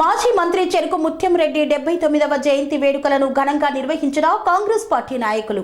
మాజీ మంత్రి చెరుకు ముత్యంరెడ్డి 79వ జయంతి వేడుకలను ఘనంగా నిర్వహించిన కాంగ్రెస్ పార్టీ నాయకులు.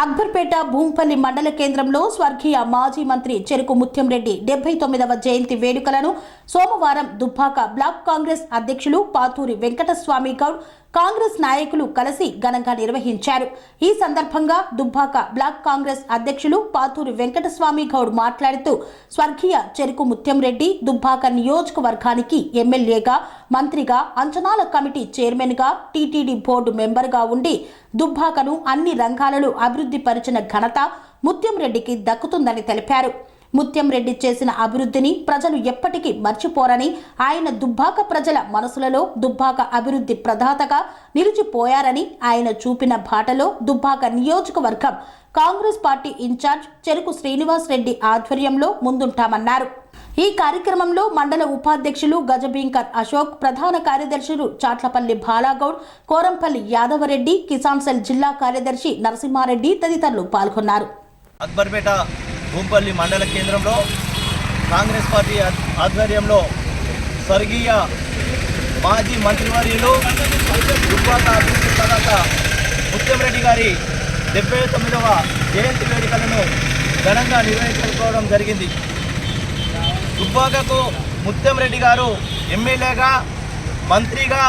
అక్బర్పేట భూంపల్లి మండల కేంద్రంలో స్వర్గీయ మాజీ మంత్రి చెరుకు ముత్యంరెడ్డి 79వ జయంతి వేడుకలను సోమవారం దుబ్బాక బ్లాక్ కాంగ్రెస్ అధ్యక్షులు పాతూరి వెంకటస్వామి గౌడ్ కాంగ్రెస్ నాయకులు కలిసి ఘనంగా నిర్వహించారు. ఈ సందర్భంగా దుబ్బాక బ్లాక్ కాంగ్రెస్ అధ్యక్షులు పాతూరి వెంకటస్వామి గౌడ్ మాట్లాడుతూ స్వర్గీయ చెరుకు ముత్యంరెడ్డి దుబ్బాక నియోజకవర్గానికి ఎమ్మెల్యేగా, మంత్రిగా, అంచనాల కమిటీ చైర్మన్గా, టీటీడీ బోర్డు మెంబర్గా ఉండి దుబ్బాకను అన్ని రంగాలలో అభివృద్ధి పరిచిన ఘనత ముత్యంరెడ్డికి దక్కుతుందని తెలిపారు. ముత్యంరెడ్డి చేసిన అభివృద్ధిని ప్రజలు ఎప్పటికీ మర్చిపోరని, ఆయన దుబ్బాక ప్రజల మనసులలో దుబ్బాక అభివృద్ధి ప్రదాతగా నిలిచిపోయారని, ఆయన చూపిన బాటలో దుబ్బాక నియోజకవర్గం కాంగ్రెస్ పార్టీ ఇన్ఛార్జ్ చెరుకు శ్రీనివాస్ రెడ్డి ఆధ్వర్యంలో ముందుంటామన్నారు. ఈ కార్యక్రమంలో మండల ఉపాధ్యక్షులు గజబీంకర్ అశోక్, ప్రధాన కార్యదర్శులు చాట్లపల్లి బాలాగౌడ్, కోరంపల్లి యాదవరెడ్డి, కిసాన్ సెల్ జిల్లా కార్యదర్శి నరసింహారెడ్డి తదితరులు పాల్గొన్నారు. అక్బర్పేట భూంపల్లి మండల కేంద్రంలో కాంగ్రెస్ పార్టీ ఆధ్వర్యంలో స్వర్గీయ మాజీ మంత్రివర్యులు దుబ్బాక అభివృద్ధి ప్రదాత ముత్యంరెడ్డి గారి 79వ జయంతి వేడుకలను ఘనంగా నిర్వహించుకోవడం జరిగింది. దుబ్బాకకు ముత్యంరెడ్డి గారు ఎమ్మెల్యేగా, మంత్రిగా,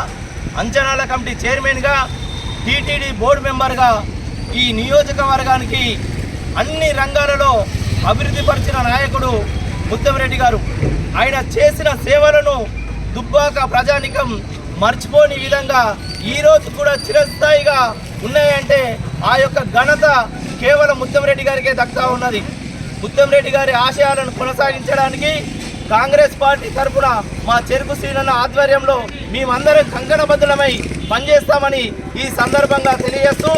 అంచనాల కమిటీ చైర్మన్గా, టీటీడీ బోర్డు మెంబర్గా ఈ నియోజకవర్గానికి అన్ని రంగాలలో అభివృద్ధి పరిచిన నాయకుడు ముత్యంరెడ్డి గారు. ఆయన చేసిన సేవలను దుబ్బాక ప్రజానికం మర్చిపోని విధంగా ఈరోజు కూడా చిరస్థాయిగా ఉన్నాయంటే ఆ యొక్క ఘనత కేవలం ముత్యంరెడ్డి గారికే దక్కుతా ఉన్నది. ముత్యంరెడ్డి గారి ఆశయాలను కొనసాగించడానికి కాంగ్రెస్ పార్టీ తరఫున మా చెరుకు శ్రీనన్న ఆధ్వర్యంలో మేమందరం కంకణబద్ధులమై పనిచేస్తామని ఈ సందర్భంగా తెలియజేస్తూ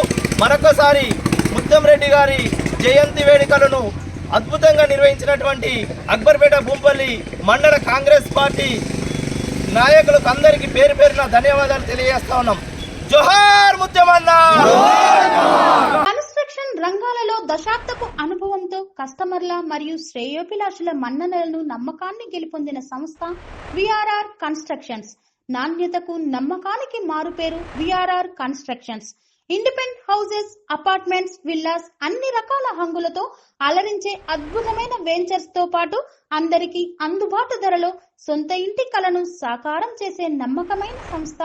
మరొకసారి ముత్యంరెడ్డి గారి జయంతి వేడుకలను అద్భుతంగా నిర్వహించినటువంటి అక్బర్పేట భూంపల్లి మండల కాంగ్రెస్ పార్టీ నాయకులకు అందరికీ పేరు పేరున ధన్యవాదాలు తెలియజేస్తా ఉన్నాం. జోహార్ ముత్యమన్న. కన్స్ట్రక్షన్ రంగాలలో దశాబ్దపు అనుభవంతో కస్టమర్ల మరియు శ్రేయోభిలాషుల మన్ననలను, నమ్మకాన్ని గెలుపొందిన సంస్థ విఆర్ఆర్ కన్స్ట్రక్షన్స్. నాణ్యతకు, నమ్మకానికి మారుపేరు VRR constructions. Independent houses, apartments, villas అన్ని రకాల హంగులతో అలరించే అద్భుతమైన వెంచర్స్ తో పాటు అందరికీ అందుబాటు ధరలో సొంత ఇంటి కలను సాకారం చేసే నమ్మకమైన సంస్థ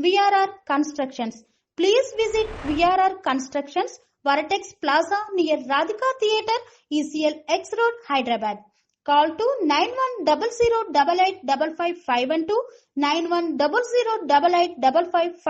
VRR constructions. Please visit VRR constructions, వరటెక్స్ plaza near Radhika theatre, ECL X Road, Hyderabad. Call to 910088555512, 9100885559.